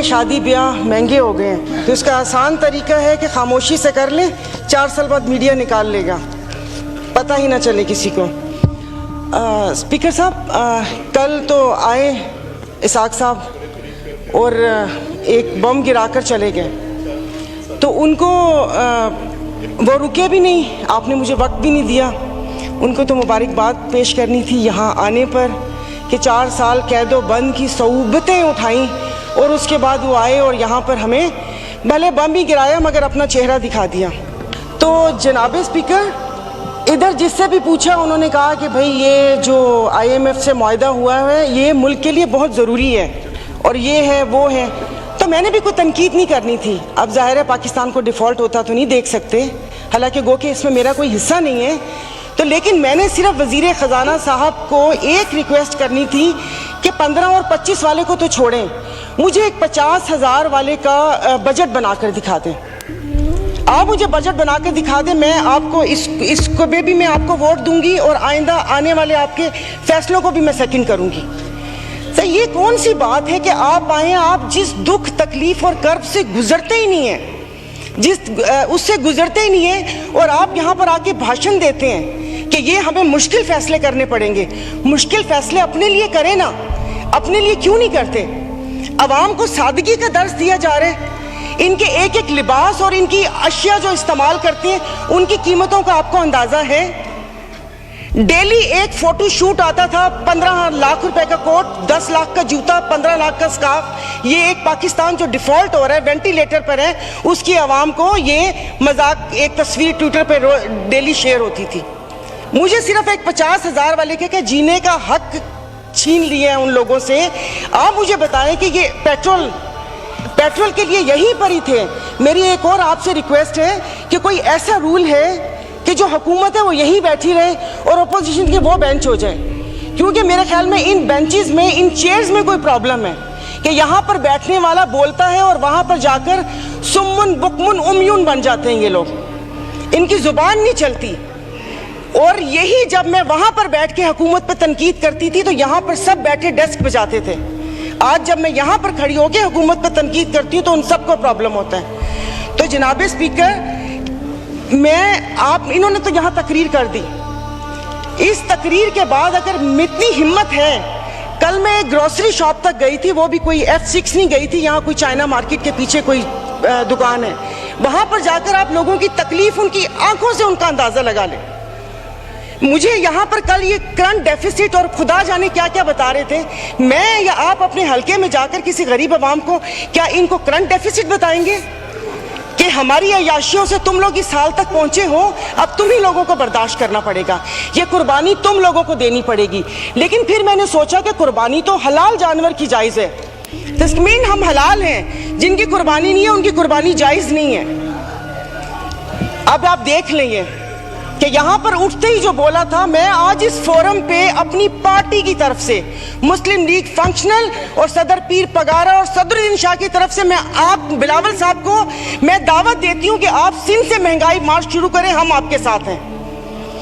شادی بیاہ مہنگے ہو گئے ہیں، تو اس کا آسان طریقہ ہے کہ خاموشی سے کر لیں، 4 سال بعد میڈیا نکال لے گا، پتہ ہی نہ چلے کسی کو۔ اسپیکر صاحب، کل تو آئے اسحاق صاحب اور ایک بم گرا کر چلے گئے، تو ان کو وہ رکے بھی نہیں، آپ نے مجھے وقت بھی نہیں دیا، ان کو تو مبارکباد پیش کرنی تھی یہاں آنے پر کہ 4 سال قید و بند کی صعوبتیں اٹھائیں، اور اس کے بعد وہ آئے اور یہاں پر ہمیں بھلے بم ہی گرایا مگر اپنا چہرہ دکھا دیا۔ تو جناب اسپیکر، ادھر جس سے بھی پوچھا انہوں نے کہا کہ بھئی یہ جو IMF سے معاہدہ ہوا ہے یہ ملک کے لیے بہت ضروری ہے اور یہ ہے وہ ہے، تو میں نے بھی کوئی تنقید نہیں کرنی تھی۔ اب ظاہر ہے پاکستان کو ڈیفالٹ ہوتا تو نہیں دیکھ سکتے، حالانکہ گو کہ اس میں میرا کوئی حصہ نہیں ہے، تو لیکن میں نے صرف وزیر خزانہ صاحب کو ایک ریکویسٹ کرنی تھی کہ 15 اور 25 والے کو تو چھوڑیں، مجھے ایک 50,000 والے کا بجٹ بنا کر دکھا دیں۔ آپ مجھے بجٹ بنا کے دکھا دیں، میں آپ کو اس کو بھی میں آپ کو ووٹ دوں گی اور آئندہ آنے والے آپ کے فیصلوں کو بھی میں سیکنڈ کروں گی۔ تو یہ کون سی بات ہے کہ آپ آئیں، آپ جس دکھ تکلیف اور کرب سے گزرتے ہی نہیں ہیں، اس سے گزرتے ہی نہیں ہیں، اور آپ یہاں پر آ کے بھاشن دیتے ہیں کہ یہ ہمیں مشکل فیصلے کرنے پڑیں گے۔ مشکل فیصلے اپنے لیے کریں نا، اپنے لیے کیوں نہیں کرتے؟ عوام کو سادگی کا درس دیا جا رہا ہے، ان کے ایک ایک لباس اور ان کی اشیاء جو استعمال کرتے ہیں ان کی قیمتوں کا آپ کو اندازہ ہے؟ ڈیلی ایک فوٹو شوٹ آتا تھا، 15 لاکھ روپے کا کوٹ، 10 لاکھ کا جوتا، 15 لاکھ کا سکارف۔ یہ ایک پاکستان جو ڈیفالٹ ہو رہا ہے، وینٹیلیٹر پر ہے، اس کی عوام کو یہ مذاق، ایک تصویر ٹویٹر پہ ڈیلی شیئر ہوتی تھی۔ مجھے صرف ایک 50,000 والے کے جینے کا حق چھین لیے ہیں ان لوگوں سے۔ آپ مجھے بتائیں کہ یہ پیٹرول کے لیے یہیں پر ہی تھے۔ میری ایک اور آپ سے ریکویسٹ ہے کہ کوئی ایسا رول ہے کہ جو حکومت ہے وہ یہیں بیٹھی رہے اور اپوزیشن کے وہ بینچ ہو جائیں، کیونکہ میرے خیال میں ان بینچز میں، ان چیئرز میں کوئی پرابلم ہے کہ یہاں پر بیٹھنے والا بولتا ہے اور وہاں پر جا کر سمن بکمن امیون بن جاتے ہیں یہ لوگ، ان کی زبان نہیں چلتی۔ اور یہی جب میں وہاں پر بیٹھ کے حکومت پہ تنقید کرتی تھی تو یہاں پر سب بیٹھے ڈیسک بجاتے تھے۔ آج جب میں یہاں پر کھڑی ہو کے حکومت پہ تنقید کرتی ہوں تو ان سب کو پرابلم ہوتا ہے۔ تو جناب اسپیکر، انہوں نے تو یہاں تقریر کر دی، اس تقریر کے بعد اگر اتنی ہمت ہے، کل میں ایک گروسری شاپ تک گئی تھی، وہ بھی کوئی F6 نہیں گئی تھی، یہاں کوئی چائنا مارکیٹ کے پیچھے کوئی دکان ہے، وہاں پر جا کر آپ لوگوں کی تکلیف، ان کی آنکھوں سے ان کا اندازہ لگا لیں۔ مجھے یہاں پر کل یہ کرنٹ ڈیفیسٹ اور خدا جانے کیا کیا بتا رہے تھے، میں یا آپ اپنے حلقے میں جا کر کسی غریب عوام کو کیا ان کو کرنٹ ڈیفیسٹ بتائیں گے کہ ہماری عیاشیوں سے تم لوگ اس حال تک پہنچے ہو، اب تم ہی لوگوں کو برداشت کرنا پڑے گا، یہ قربانی تم لوگوں کو دینی پڑے گی۔ لیکن پھر میں نے سوچا کہ قربانی تو حلال جانور کی جائز ہے، تسمین ہم حلال ہیں، جن کی قربانی نہیں ہے ان کی قربانی جائز نہیں ہے۔ اب آپ دیکھ لیں کہ یہاں پر اٹھتے ہی جو بولا تھا، میں آج اس فورم پہ اپنی پارٹی کی طرف سے، مسلم لیگ فنکشنل اور صدر پیر پگارا اور صدر الدین شاہ کی طرف سے میں آپ بلاول صاحب کو میں دعوت دیتی ہوں کہ آپ سندھ سے مہنگائی مارچ شروع کریں، ہم آپ کے ساتھ ہیں۔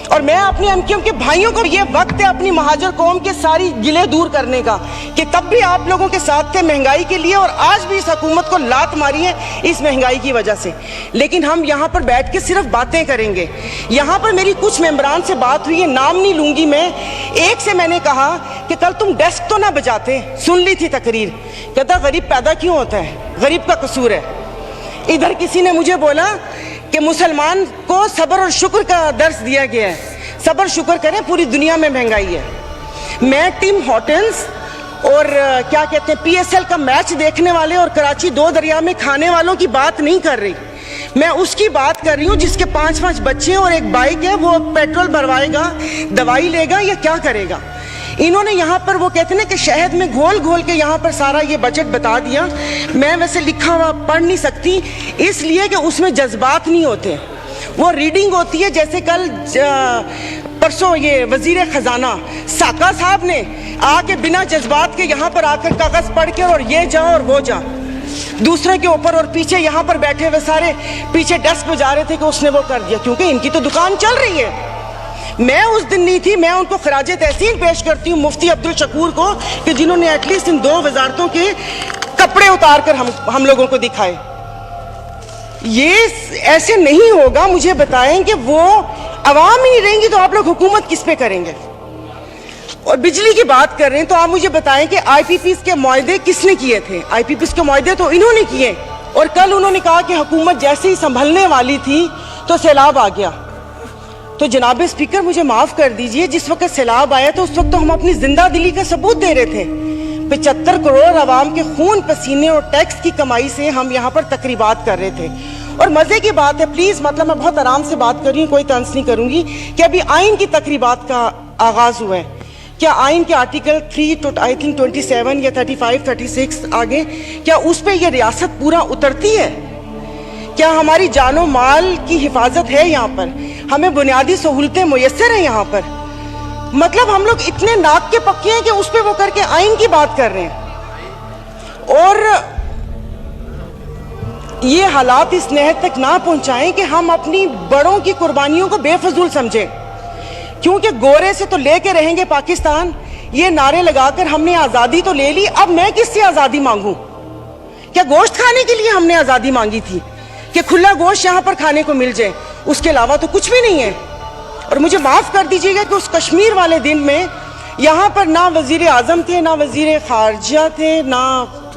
اور میں اپنے MKM کے بھائیوں کو، یہ وقت ہے اپنی مہاجر قوم کے ساری گلے دور کرنے کا کہ تب بھی آپ لوگوں کے ساتھ تھے مہنگائی کے لیے، اور آج بھی اس حکومت کو لات ماری ہے اس مہنگائی کی وجہ سے۔ لیکن ہم یہاں پر بیٹھ کے صرف باتیں کریں گے۔ یہاں پر میری کچھ ممبران سے بات ہوئی ہے، نام نہیں لوں گی میں، ایک سے میں نے کہا کہ کل تم ڈیسک تو نہ بجاتے، سن لی تھی تقریر، کہتا غریب پیدا کیوں ہوتا ہے، غریب کا قصور ہے۔ ادھر کسی نے مجھے بولا کہ مسلمان کو صبر اور شکر کا درس دیا گیا ہے، صبر شکر کریں، پوری دنیا میں مہنگائی ہے۔ میں ٹیم ہارٹنز اور کیا کہتے ہیں PSL کا میچ دیکھنے والے اور کراچی 2 دریا میں کھانے والوں کی بات نہیں کر رہی، میں اس کی بات کر رہی ہوں جس کے 5 بچے اور ایک بائک ہے، وہ پیٹرول بھروائے گا، دوائی لے گا یا کیا کرے گا۔ انہوں نے یہاں پر وہ کہتے ہیں کہ شہد میں گھول گھول کے یہاں پر سارا یہ بجٹ بتا دیا۔ میں ویسے لکھا ہوا پڑھ نہیں سکتی اس لیے کہ اس میں جذبات نہیں ہوتے، وہ ریڈنگ ہوتی ہے۔ جیسے کل پرسوں یہ وزیر خزانہ ساکا صاحب نے آ کے بنا جذبات کے یہاں پر آ کر کاغذ پڑھ کے اور یہ جا اور وہ جا دوسرے کے اوپر، اور پیچھے یہاں پر بیٹھے ہوئے سارے پیچھے ڈیسک پہ جا رہے تھے کہ اس نے وہ کر دیا، کیونکہ ان کی تو دکان چل رہی ہے۔ میں اس دن نہیں تھی، میں ان کو خراج تحسین پیش کرتی ہوں مفتی عبدالشکور کو کہ جنہوں نے ایٹ لیسٹ ان 2 وزارتوں کے कपड़े उतार कर हम लोगों को दिखाए। ये ऐसे नहीं होगा। मुझे बताएं कि वो आवाम ही नहीं रहेंगी तो आप लोग हुकूमत किस पे करेंगे? और बिजली की बात कर रहे हैं तो आप मुझे बताएं कि आईपीपीस के मुआहदे किसने किए थे? आईपीपीस के मुआहदे तो इन्होंने किए, और कल उन्होंने कहा कि हुकूमत जैसे ही संभलने वाली थी तो सैलाब आ गया। तो जनाब स्पीकर मुझे माफ कर दीजिए, जिस वक्त सैलाब आया तो उस वक्त तो हम अपनी जिंदा दिली का सबूत दे रहे थे। 75 करोड़ आवाम के खून पसीने और टैक्स की कमाई से हम यहाँ पर तकरीबात कर रहे थे। और मजे की बात है, प्लीज मतलब मैं बहुत आराम से बात कर रही हूँ, कोई तंज नहीं करूंगी, कि अभी आइन की तकरीबात का आगाज हुआ है। क्या आइन के आर्टिकल 3 तो आई थिंक 27 या 35, 36 आगे, क्या उस पे ये रियासत पूरा उतरती है? क्या हमारी जानो माल की हिफाजत है यहाँ पर? हमें बुनियादी सहूलतें मुयस्सर हैं यहाँ पर? मतलब हम लोग इतने नाक के पक्के हैं कि उस पे वो करके आइन की बात कर रहे हैं। और ये हालात इस नहर तक ना पहुंचाएं कि हम अपनी बड़ों की कुर्बानियों को बेफजूल समझें, क्योंकि गोरे से तो लेके रहेंगे पाकिस्तान, ये नारे लगाकर हमने आज़ादी तो ले ली, अब मैं किससे आज़ादी मांगूं? क्या गोश्त खाने के लिए हमने आज़ादी मांगी थी कि खुला गोश्त यहाँ पर खाने को मिल जाए? उसके अलावा तो कुछ भी नहीं है। और मुझे माफ़ कर दीजिएगा कि उस कश्मीर वाले दिन में यहाँ पर ना वज़ीर आज़म थे, ना वज़ीर ख़ारजा थे, ना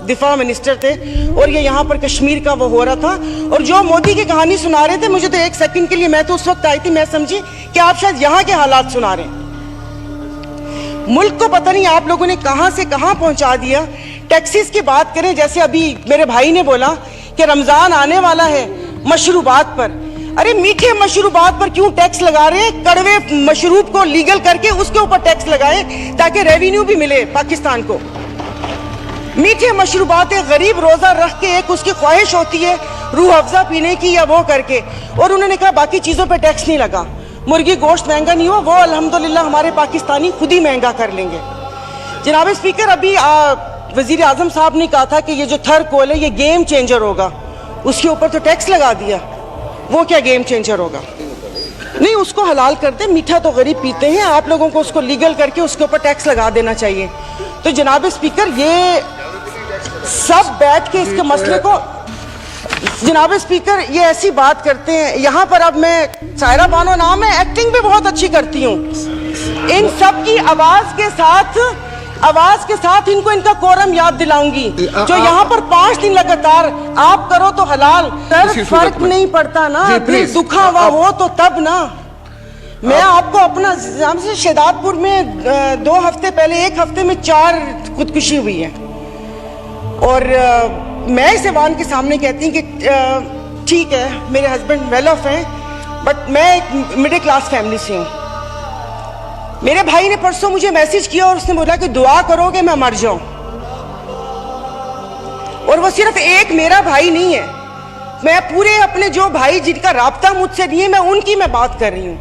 दिफा मिनिस्टर थे, और ये यहाँ पर कश्मीर का वो हो रहा था। और जो मोदी की कहानी सुना रहे थे, मुझे तो एक सेकंड के लिए, मैं तो उस वक्त आई थी, मैं समझी कि आप शायद यहाँ के हालात सुना रहे हैं। मुल्क को पता नहीं आप लोगों ने कहाँ से कहाँ पहुँचा दिया। टैक्सीज की बात करें, जैसे अभी मेरे भाई ने बोला कि रमज़ान आने वाला है, मशरूबात पर, अरे मीठे मशरूबात पर क्यों टैक्स लगा रहे हैं? कड़वे मशरूब को लीगल करके उसके ऊपर टैक्स लगाएं ताकि रेवेन्यू भी मिले पाकिस्तान को। मीठे मशरूबात, गरीब रोजा रख के एक उसकी ख्वाहिश होती है रूह अफ़ज़ा पीने की या वो करके, और उन्होंने कहा बाकी चीज़ों पे टैक्स नहीं लगा। मुर्गी गोश्त महंगा नहीं हुआ, वो अल्हम्दुलिल्लाह हमारे पाकिस्तानी खुद ही महंगा कर लेंगे। जनाब स्पीकर, अभी वज़ीर आज़म साहब ने कहा था कि ये जो थर कोल है ये गेम चेंजर होगा, उसके ऊपर तो टैक्स लगा दिया। वो क्या गेम चेंजर होगा? नहीं, उसको हलाल करते, मीठा तो गरीब पीते हैं, आप लोगों को उसको लीगल करके उसके ऊपर टैक्स लगा देना चाहिए। तो जनाब स्पीकर, ये सब बैठ के इसके मसले को, जनाब स्पीकर ये ऐसी बात करते हैं यहाँ पर। अब मैं सायरा बानो नाम है, एक्टिंग भी बहुत अच्छी करती हूँ। इन सब की आवाज के साथ इनको इनका कोरम याद दिलाऊंगी। जो यहाँ पर 5 दिन लगातार आप करो तो हलाल, फर्क नहीं पड़ता ना, दिल दुखा हुआ हो तो तब ना। मैं आपको अपना से शेदादपुर में 2 हफ्ते पहले, 1 हफ्ते में 4 खुदकुशी हुई है। और मैं इस ऐवान के सामने कहती हूँ कि ठीक है मेरे हस्बैंड वेल ऑफ हैं, बट मैं एक मिडिल क्लास फैमिली से हूँ। मेरे भाई ने परसों मुझे मैसेज किया और उसने बोला कि दुआ करोगे मैं मर जाऊं। और वो सिर्फ एक मेरा भाई नहीं है, मैं पूरे अपने जो भाई जिनका राब्ता मुझसे नहीं है, मैं उनकी मैं बात कर रही हूँ।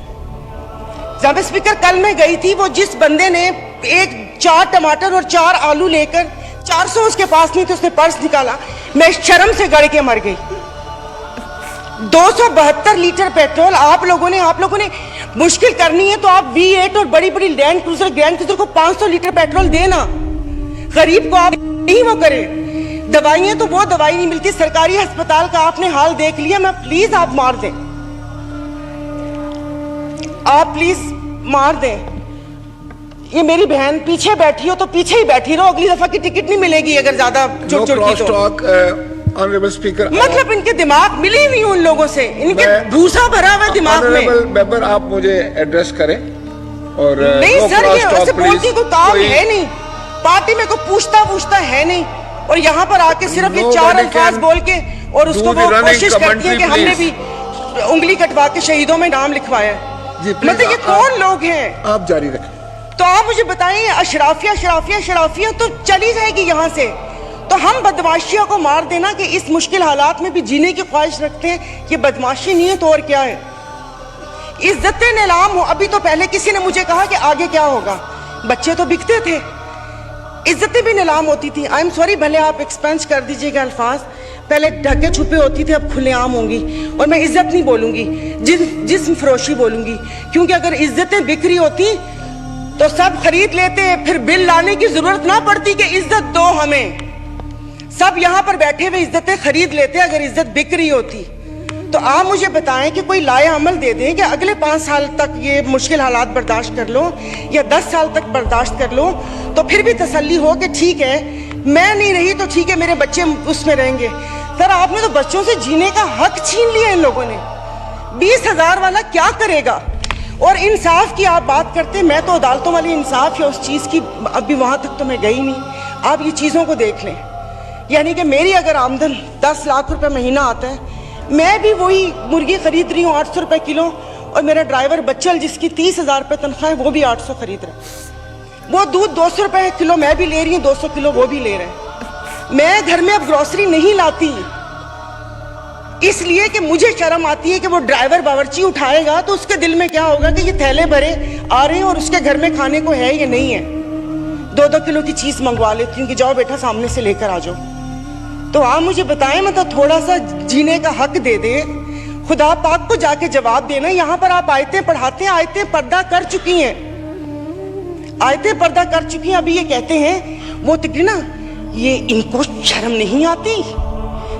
जनाब स्पीकर, कल मैं गई थी, वो जिस बंदे ने 4 टमाटर और 4 आलू लेकर 400 उसके पास नहीं थे, उसने पर्स निकाला, मैं शर्म से गड़ के मर गई। 272 लीटर पेट्रोल आप लोगों ने मुश्किल करनी है तो आप V8 और बड़ी बड़ी ग्रैंड क्रूजर को 500 लीटर पेट्रोल देना। गरीब को आप नहीं वो करें। दवाइयां तो वो दवाई नहीं मिलती। सरकारी अस्पताल का आपने हाल देख लिया। मैं प्लीज आप मार दें, आप प्लीज मार दें। ये मेरी बहन पीछे बैठी हो तो पीछे ही बैठी रहो, अगली दफा की टिकट नहीं मिलेगी अगर ज्यादा चुट की तो। ऑनरेबल स्पीकर, मतलब इनके दिमाग मिली नहीं उन लोगों से, इनके भूसा भरा हुआ दिमाग में। ऑनरेबल मेंबर, आप मुझे एड्रेस करें। और नहीं सर, ये ऐसे बोलती को काम है नहीं, पार्टी में को पूछता है नहीं, और यहाँ पर आके सिर्फ ये 4 अल्फाज बोल के और उसको वो कोशिश करती है कि हमने भी उंगली कटवा के शहीदों में नाम लिखवाया। मतलब ये कौन लोग हैं? आप जारी रखें। तो आप मुझे बताइए, अशराफिया तो चली जाएगी यहाँ से, तो हम बदमाशियों को मार देना कि इस मुश्किल हालात में भी जीने की ख्वाहिश रखते हैं, ये बदमाशी नहीं है तो और क्या है? इज्जतें नीलाम हो। अभी तो पहले किसी ने मुझे कहा कि आगे क्या होगा, बच्चे तो बिकते थे, इज्जतें भी नीलाम होती थी। आई एम सॉरी, भले आप एक्सपेंस कर दीजिएगा अल्फाज, पहले ढके छुपे होती थे, अब खुलेआम होंगी। और मैं इज्जत नहीं बोलूंगी, जिस्म फरोशी बोलूंगी, क्योंकि अगर इज्जतें बिक रही होती तो सब खरीद लेते, फिर बिल लाने की जरूरत ना पड़ती कि इज्जत दो हमें। सब यहाँ पर बैठे हुए इज्जतें खरीद लेते अगर इज्जत बिक रही होती। तो आप मुझे बताएं कि कोई लाया अमल दे दें कि अगले 5 साल तक ये मुश्किल हालात बर्दाश्त कर लो या 10 साल तक बर्दाश्त कर लो, तो फिर भी तसल्ली हो कि ठीक है मैं नहीं रही तो ठीक है मेरे बच्चे उसमें रहेंगे। सर आपने तो बच्चों से जीने का हक छीन लिया इन लोगों ने। 20,000 वाला क्या करेगा? और इंसाफ की आप बात करते, मैं तो अदालतों वाली इंसाफ या उस चीज़ की अभी वहाँ तक तो मैं गई नहीं। आप ये चीज़ों को देख लें, यानी कि मेरी अगर आमदन 10 लाख रुपए महीना आता है, मैं भी वही मुर्गी खरीद रही हूँ 800 रुपए किलो, और मेरा ड्राइवर बच्चल जिसकी 30,000 रुपए तनख्वाह है वो भी 800 खरीद रहा है। वो दूध 200 रुपए किलो मैं भी ले रही हूँ, 200 किलो वो भी ले रहे हैं। मैं घर में अब ग्रोसरी नहीं लाती इसलिए कि मुझे शर्म आती है कि वो ड्राइवर बावर्ची उठाएगा तो उसके दिल में क्या होगा कि ये थैले भरे आ रहे हैं और उसके घर में खाने को है या नहीं है। 2-2 किलो की चीज़ मंगवा लेती हूँ कि जाओ बेटा सामने से लेकर आ जाओ। तो आप मुझे बताएं, मतलब थोड़ा सा जीने का हक दे दे, खुदा पाक को जाके जवाब देना। यहाँ पर आप आयतें पढ़ाते हैं, आयतें पर्दा कर चुकी हैं, आयतें पर्दा कर चुकी हैं। अभी ये कहते हैं वो तिकड़ी ना, ये इनको शर्म नहीं आती,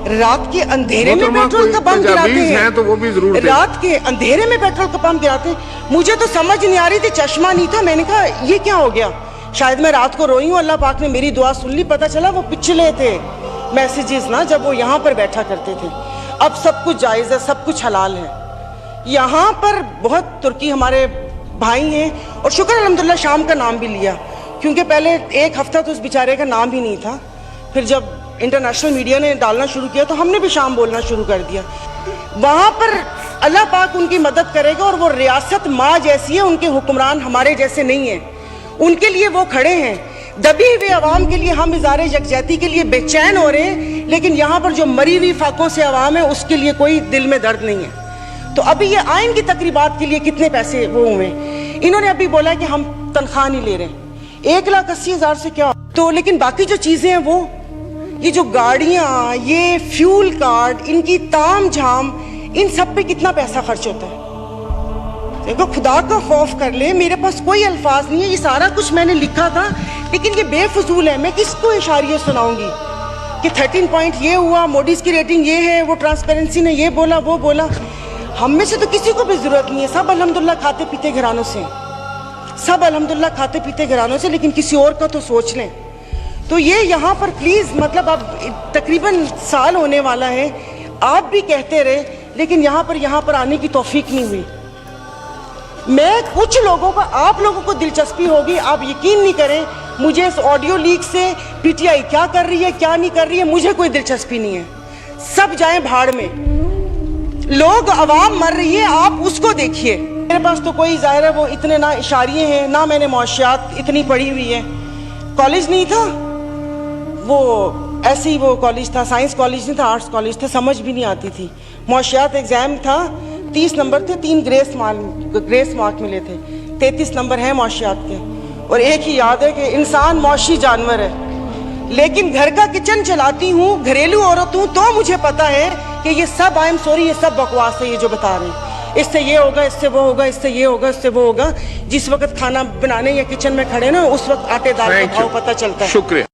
रात के अंधेरे में पेट्रोल का पंप गिराते हैं, तो वो भी जरूर रात के अंधेरे में पेट्रोल का पंप गिराते हैं। मुझे तो समझ नहीं आ रही थी, चश्मा नहीं था, मैंने कहा ये क्या हो गया, शायद मैं रात को रोई हूँ, अल्लाह पाक ने मेरी दुआ सुन ली। पता चला वो पिछले थे मैसेजेस ना, जब वो यहाँ पर बैठा करते थे। अब सब कुछ जायज़ है, सब कुछ हलाल है। यहाँ पर बहुत तुर्की हमारे भाई हैं, और शुक्र अल्हम्दुलिल्लाह शाम का नाम भी लिया, क्योंकि पहले 1 हफ्ता तो उस बेचारे का नाम ही नहीं था। फिर जब इंटरनेशनल मीडिया ने डालना शुरू किया तो हमने भी शाम बोलना शुरू कर दिया। वहाँ पर अल्लाह पाक उनकी मदद करेगा, और वो रियासत माँ जैसी है, उनके हुक्मरान हमारे जैसे नहीं हैं, उनके लिए वो खड़े हैं। दबी हुई आवाम के लिए हम इज़ारे यकजहती के लिए बेचैन हो रहे हैं, लेकिन यहाँ पर जो मरी हुई फाकों से आवाम है उसके लिए कोई दिल में दर्द नहीं है। तो अभी ये आइन की तकरीबात के लिए कितने पैसे वो हुए, इन्होंने अभी बोला कि हम तनख्वाह नहीं ले रहे। 1,80,000 से क्या, तो लेकिन बाकी जो चीज़ें हैं वो, ये जो गाड़ियाँ, ये फ्यूल कार्ड, इनकी ताम झाम, इन सब पे कितना पैसा खर्च होता है। देखो खुदा का खौफ कर ले, मेरे पास कोई अल्फाज नहीं है, ये सारा कुछ मैंने लिखा था लेकिन ये बेफजूल है। मैं किसको इशारिये सुनाऊंगी कि 13 पॉइंट ये हुआ, मोडीज की रेटिंग ये है, वो ट्रांसपेरेंसी ने ये बोला वो बोला। हम में से तो किसी को भी जरूरत नहीं है, सब अल्हम्दुलिल्लाह खाते पीते घरानों से, सब अल्हम्दुलिल्लाह खाते पीते घरानों से, लेकिन किसी और का तो सोच लें। तो ये यहाँ पर प्लीज़, मतलब अब तकरीबन साल होने वाला है, आप भी कहते रहे, लेकिन यहाँ पर आने की तौफीक नहीं हुई। मैं कुछ लोगों का, आप लोगों को दिलचस्पी होगी, आप यकीन नहीं करें, मुझे इस ऑडियो लीक से पीटीआई क्या कर रही है क्या नहीं कर रही है मुझे कोई दिलचस्पी नहीं है। सब जाएं भाड़ में, लोग अवाम मर रही है, आप उसको देखिए। मेरे पास तो कोई ज़ाहिर है वो इतने ना इशारिये हैं, ना मैंने मौशियात इतनी पढ़ी हुई है। कॉलेज नहीं था वो, ऐसे ही वो कॉलेज था, साइंस कॉलेज नहीं था, आर्ट्स कॉलेज था, समझ भी नहीं आती थी। मौशियात एग्ज़ाम था, 30 नंबर थे, 3 ग्रेस मार्क मिले थे, 33 नंबर हैं मौशियात के। और एक ही याद है कि इंसान मौशी जानवर है, लेकिन घर का किचन चलाती हूँ, घरेलू औरत हूँ, तो मुझे पता है कि ये सब, आई एम सॉरी, ये सब बकवास है ये जो बता रहे हैं। इससे ये होगा, इससे वो होगा, इससे ये होगा, इससे वो होगा। जिस वक्त खाना बनाने या किचन में खड़े ना, उस वक्त आटे दाल का भाव पता चलता है। शुक्रिया।